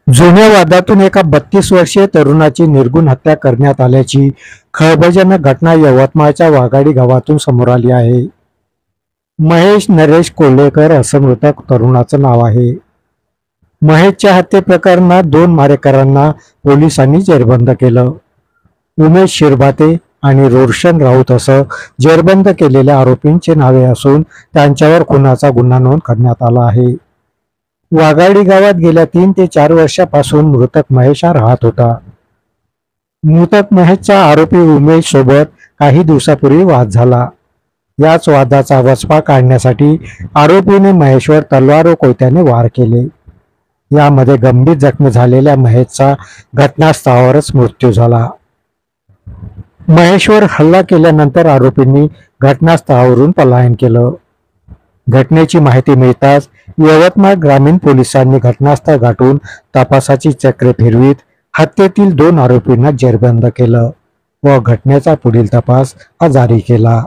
जुन्या वादातून एका 32 वर्षीय तरुणाची निर्घृण हत्या करण्यात आल्याची खळबळजनक घटना यवतमाळच्या वाघाडी गावातून समोर आली आहे. महेश नरेश कोल्हेकर असं मृतक तरुणाचं नाव आहे. महेशच्या हत्ये प्रकरणात 2 मारेकरांना पोलिसांनी जेरबंद केलं. उमेश शिरभाते आणि रोशन राऊत असं जेरबंद केलेल्या आरोपींची नावे असून त्यांच्यावर खुनाचा गुन्हा नोंद करण्यात आला आहे. वाघाडी गावात गेल्या 3 ते 4 वर्षापासून मृतक महेश हा राहत होता. मृतक महेशचा आरोपी उमेश सोबत काही दिवसापूर्वी वाद झाला. याच वादाचा वचपा काढण्यासाठी आरोपीने महेशवर तलवार व कोयत्याने वार केले. यामध्ये गंभीर जखमी झालेल्या महेशचा घटनास्थळावरच मृत्यू झाला. महेशवर हल्ला केल्यानंतर आरोपींनी घटनास्थळावरून पलायन केलं. घटनेची माहिती मिळताच यवतमाळ ग्रामीण पोलिसांनी घटनास्थळ गाठून तपासाची चक्रे फिरवीत हत्येतील 2 आरोपींना जेरबंद केलं व घटनेचा पुढील तपास जारी केला.